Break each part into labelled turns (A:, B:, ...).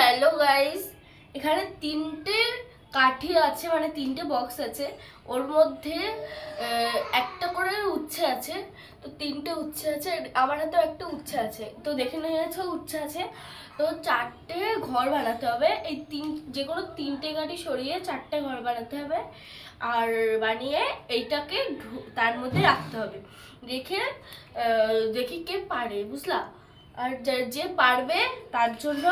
A: Hello guys, এখানে তিনটে কাঠি আছে, মানে তিনটে বক্স আছে। ওর মধ্যে একটা করে উচ্ছে আছে। তো তিনটে উচ্ছে আছে, আমার হাতেও একটা উচ্ছে আছে। তো দেখে নিয়েছো উচ্ছে আছে। তো চারটে ঘর বানাতে হবে। এই যে কোনো তিনটে কাঠি সরিয়ে চারটে ঘর বানাতে হবে। আর বানিয়ে এইটাকে তার মধ্যে রাখতে হবে। রেখে দেখি কে পারে, বুঝলা? আর যে পারবে তার জন্য,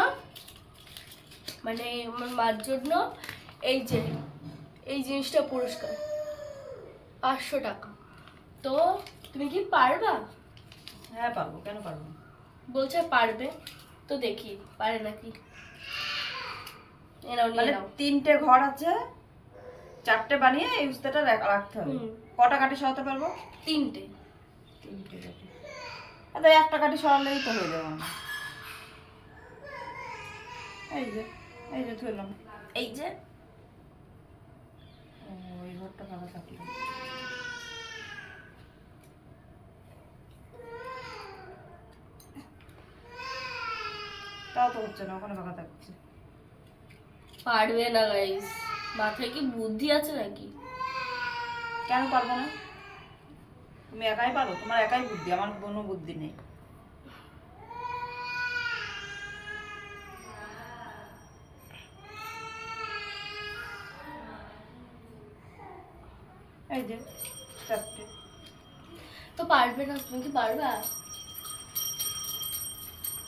A: মানে আমার মার জন্য এই জিনিসটা পুরস্কার 500 টাকা। তো তুমি কি পারবা?
B: হ্যাঁ পারবো, কেন পারবো না?
A: বলছে পারবে, তো দেখি পারে নাকি। এনাও নিয়ে
B: মানে
A: নাও।
B: তিনটে ঘর আছে, চারটে বানিয়ে এই উস্তাটা রাখতে হবে। কটা কাঠি সরাতে পারবো?
A: তিনটে
B: কাঠি। আচ্ছা, একটা কাঠি সরালেই তো হয়ে যাবে। এই যে এই যে ধরলাম,
A: এই যে
B: ওই ঘরটা ফাঁকা থাকলো। তাও তো হচ্ছে না, ওখানে ফাঁকা থাকছে।
A: পারবে না গাইস, মাথায় কি বুদ্ধি আছে নাকি?
B: কেন পারবো না? তুমি একাই পারো, তোমার একাই বুদ্ধি, আমার কোনো বুদ্ধি নেই। এই যে চারটে।
A: তো পারবে না, তুমি কি পারবা?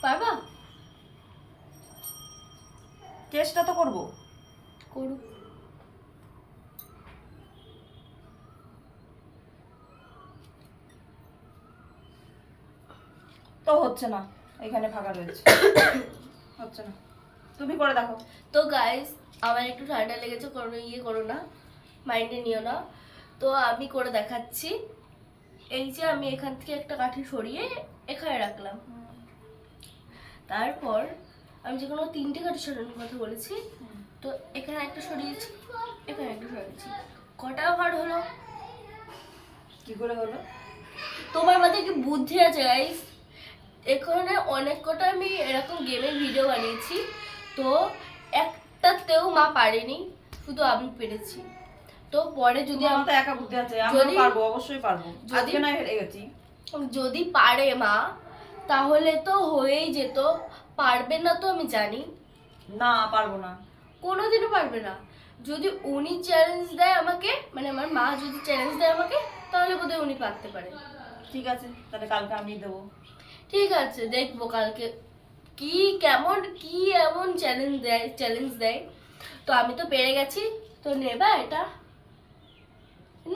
A: পারবা?
B: চেষ্টা তো করবো।
A: করুক।
B: তো হচ্ছে না, এখানে ফাঁকা রয়েছে। হচ্ছে না, তুমি করে দেখো।
A: তো গাইস, আমার একটু ঠান্ডা লেগেছে, কোনো করো না, মাইন্ডে নিও না। তো আমি করে দেখাচ্ছি। এই যে আমি এখান থেকে একটা কাঠি সরিয়ে এখানে রাখলাম। তারপর আমি যে কোনো তিনটে কাঠি সরানোর কথা বলেছি। তো এখানে একটা সরিয়েছি, এখানে একটা সরিয়েছি। কটা ঘর হলো?
B: কি করে হলো?
A: তোমার মাথায় কি বুদ্ধি আছে গাইস? এখানে অনেক কটা আমি এরকম গেমের ভিডিও বানিয়েছি। তো একটাতেও মা পারেনি, শুধু আমি পেরেছি। তো পরে যদি
B: আমার তো একা বুদ্ধি আছে, আমি পারবো, অবশ্যই পারবো। আজকে না হেরে গেছি।
A: যদি পারে মা, তাহলে তো হয়েই যেত। পারবে না তো আমি জানি।
B: না, পারবো না,
A: কোনোদিনও পারবে না। যদি উনি চ্যালেঞ্জ দেয় আমাকে, মানে আমার মা যদি চ্যালেঞ্জ দেয় আমাকে, তাহলে বোধহয় উনি পারতে পারে।
B: ঠিক আছে, তাহলে কালকে আমি দেবো।
A: ঠিক আছে, দেখবো কালকে কি এমন চ্যালেঞ্জ দেয়। তো আমি তো পেরে গেছি। তো নেবা এটা?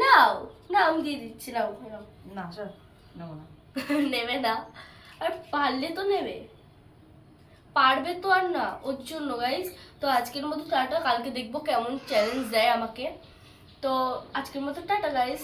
A: নাও না, আমি দিয়ে দিচ্ছি, নাও নাও।
B: না স্যার, নেবো না।
A: নেবে না? আর পারলে তো নেবে, পারবে তো আর না, ওর জন্য গাইস। তো আজকের মতো টাটা, কালকে দেখবো কেমন চ্যালেঞ্জ দেয় আমাকে। তো আজকের মতো টাটা গাইস।